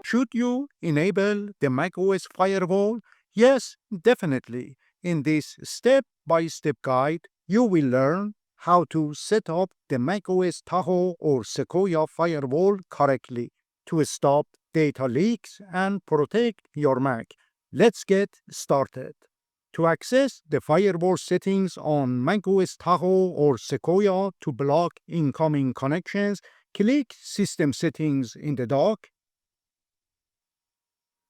Should you enable the macOS Firewall? Yes, definitely. In this step-by-step guide, you will learn how to set up the macOS Tahoe or Sequoia firewall correctly to stop data leaks and protect your Mac. Let's get started. To access the firewall settings on macOS Tahoe or Sequoia to block incoming connections, click System Settings in the dock,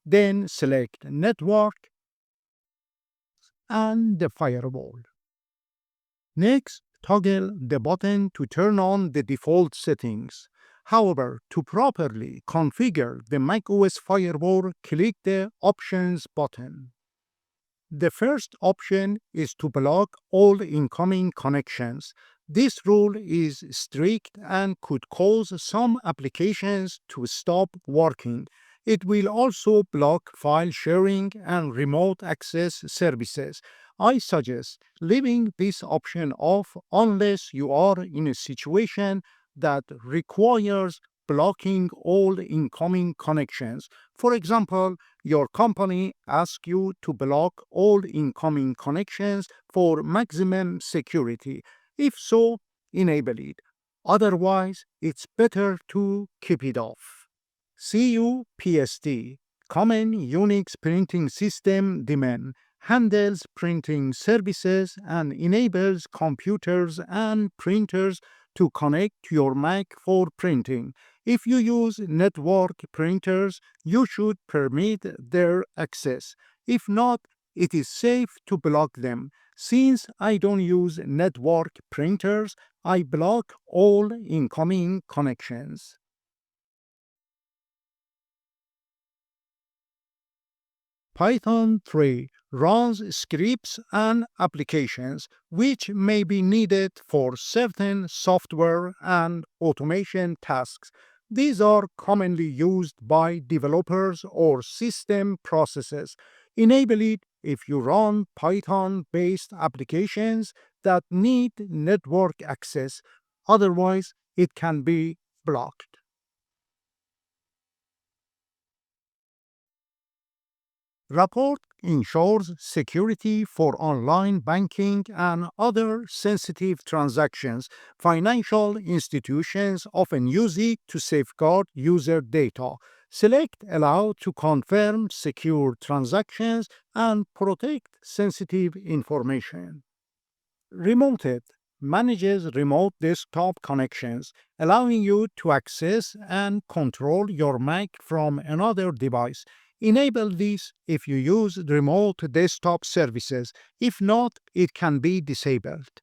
then select Network and the firewall. Next, toggle the button to turn on the default settings. However, to properly configure the macOS firewall, click the Options button. The first option is to block all incoming connections. This rule is strict and could cause some applications to stop working. It will also block file sharing and remote access services. I suggest leaving this option off unless you are in a situation that requires blocking all incoming connections. For example, your company asks you to block all incoming connections for maximum security. If so, enable it. Otherwise, it's better to keep it off. CUPST, Common Unix Printing System daemon, handles printing services and enables computers and printers to connect to your Mac for printing. If you use network printers, you should permit their access. If not, it is safe to block them. Since I don't use network printers, I block all incoming connections. Python 3 runs scripts and applications which may be needed for certain software and automation tasks. These are commonly used by developers or system processes. Enable it if you run Python-based applications that need network access. Otherwise, it can be blocked. Rapport ensures security for online banking and other sensitive transactions. Financial institutions often use it to safeguard user data. Select Allow to confirm secure transactions and protect sensitive information. Remoted manages remote desktop connections, allowing you to access and control your Mac from another device. Enable this if you use remote desktop services. If not, it can be disabled.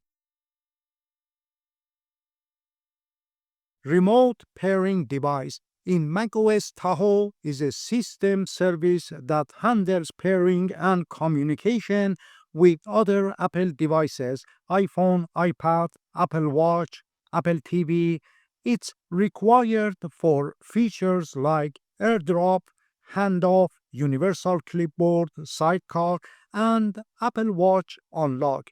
Remote pairing device in macOS Tahoe is a system service that handles pairing and communication with other Apple devices, iPhone, iPad, Apple Watch, Apple TV. It's required for features like AirDrop, Handoff, Universal Clipboard, Sidecar, and Apple Watch Unlock.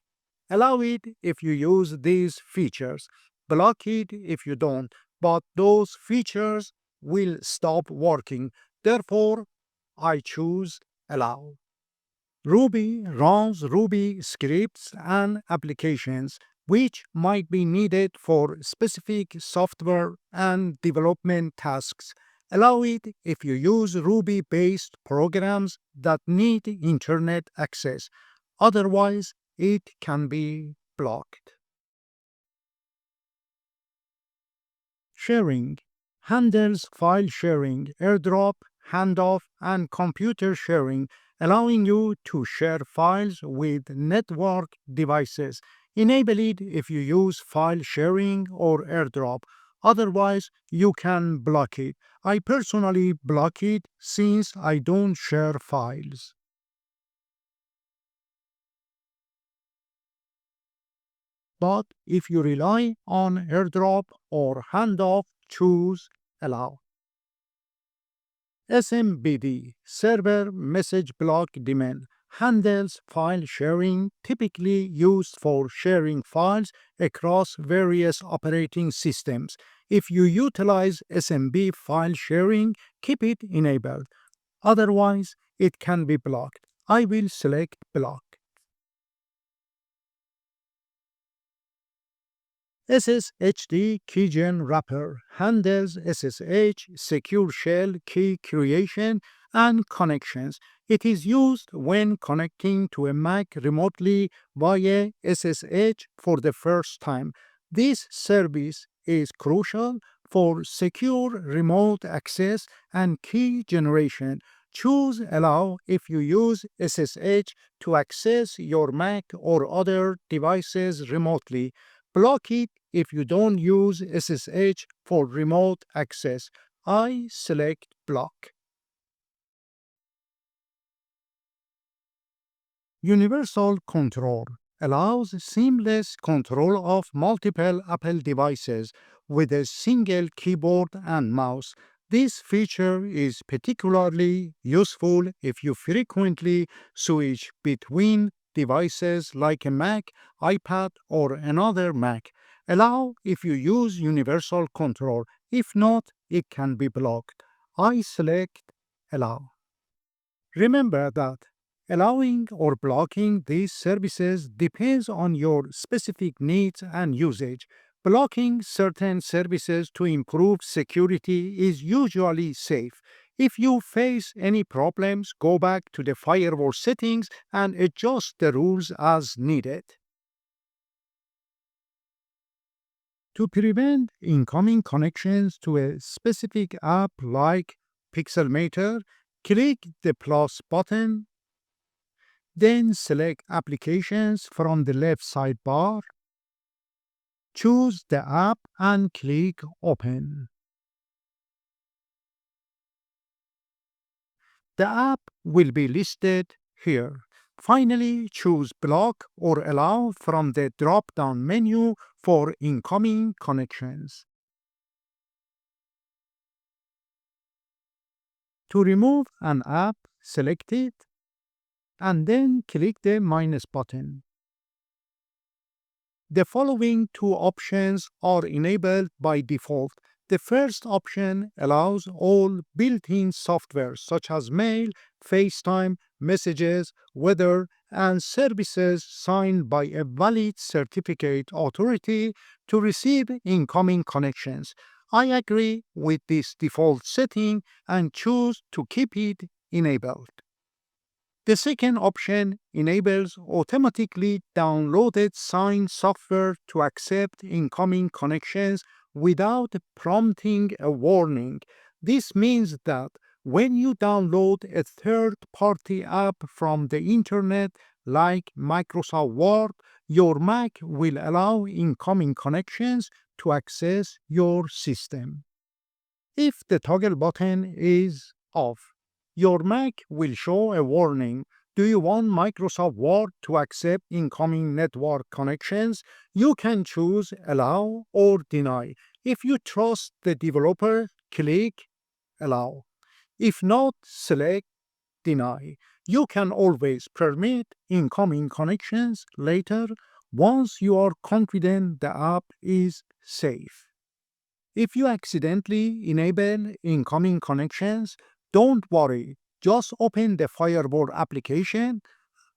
Allow it if you use these features. Block it if you don't, but those features will stop working. Therefore, I choose Allow. Ruby runs Ruby scripts and applications which might be needed for specific software and development tasks. Allow it if you use Ruby-based programs that need internet access. Otherwise, it can be blocked. Sharing handles file sharing, AirDrop, Handoff, and computer sharing, allowing you to share files with network devices. Enable it if you use file sharing or AirDrop. Otherwise, you can block it. I personally block it since I don't share files. But if you rely on AirDrop or Handoff, choose Allow. SMBD, Server Message Block Daemon, handles file sharing, typically used for sharing files across various operating systems. If you utilize SMB file sharing, keep it enabled. Otherwise, it can be blocked. I will select block. SSHD keygen wrapper handles SSH, secure shell key creation, and connections. It is used when connecting to a Mac remotely via SSH for the first time. This service is crucial for secure remote access and key generation. Choose Allow if you use SSH to access your Mac or other devices remotely. Block it if you don't use SSH for remote access. I select block. Universal Control allows seamless control of multiple Apple devices with a single keyboard and mouse. This feature is particularly useful if you frequently switch between devices like a Mac, iPad, or another Mac. Allow if you use Universal Control. If not, it can be blocked. I select Allow. Remember that allowing or blocking these services depends on your specific needs and usage. Blocking certain services to improve security is usually safe. If you face any problems, go back to the firewall settings and adjust the rules as needed. To prevent incoming connections to a specific app like Pixelmator, click the plus button, then select Applications from the left sidebar, choose the app and click Open. The app will be listed here. Finally, choose Block or Allow from the drop-down menu for incoming connections. To remove an app, select it and then click the minus button. The following two options are enabled by default. The first option allows all built-in software such as mail, FaceTime, messages, weather, and services signed by a valid certificate authority to receive incoming connections. I agree with this default setting and choose to keep it enabled. The second option enables automatically downloaded signed software to accept incoming connections without prompting a warning. This means that when you download a third-party app from the internet, like Microsoft Word, your Mac will allow incoming connections to access your system. If the toggle button is off, your Mac will show a warning. Do you want Microsoft Word to accept incoming network connections? You can choose Allow or Deny. If you trust the developer, click Allow. If not, select Deny. You can always permit incoming connections later once you are confident the app is safe. If you accidentally enable incoming connections, don't worry. Just open the Firewall application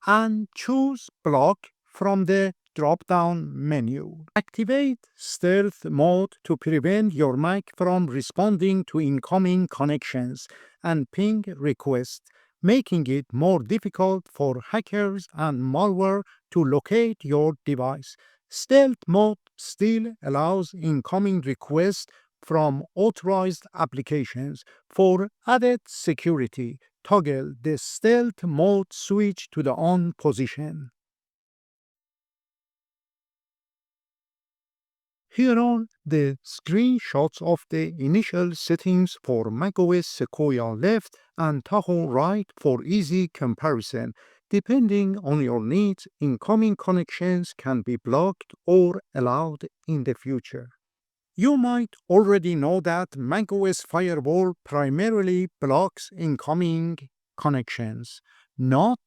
and choose Block from the drop-down menu. Activate Stealth Mode to prevent your Mac from responding to incoming connections and ping requests, making it more difficult for hackers and malware to locate your device. Stealth Mode still allows incoming requests from authorized applications. For added security, toggle the stealth mode switch to the on position. Here are the screenshots of the initial settings for macOS Sequoia left and Tahoe right for easy comparison. Depending on your needs, incoming connections can be blocked or allowed in the future. You might already know that macOS Firewall primarily blocks incoming connections, not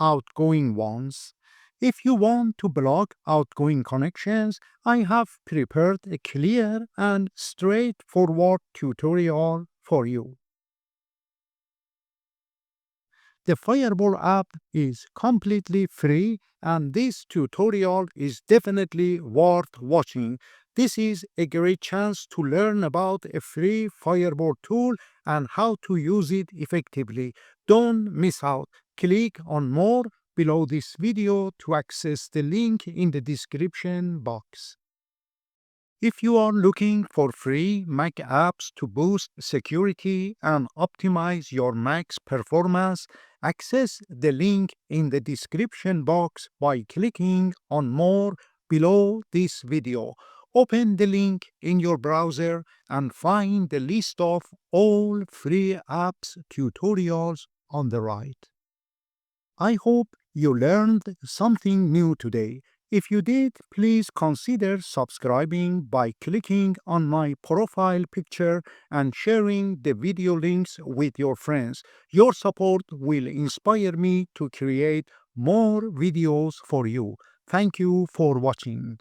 outgoing ones. If you want to block outgoing connections, I have prepared a clear and straightforward tutorial for you. The Firewall app is completely free, and this tutorial is definitely worth watching. This is a great chance to learn about a free Firewall tool and how to use it effectively. Don't miss out. Click on more below this video to access the link in the description box. If you are looking for free Mac apps to boost security and optimize your Mac's performance, access the link in the description box by clicking on more below this video. Open the link in your browser and find the list of all free apps tutorials on the right. I hope you learned something new today. If you did, please consider subscribing by clicking on my profile picture and sharing the video links with your friends. Your support will inspire me to create more videos for you. Thank you for watching.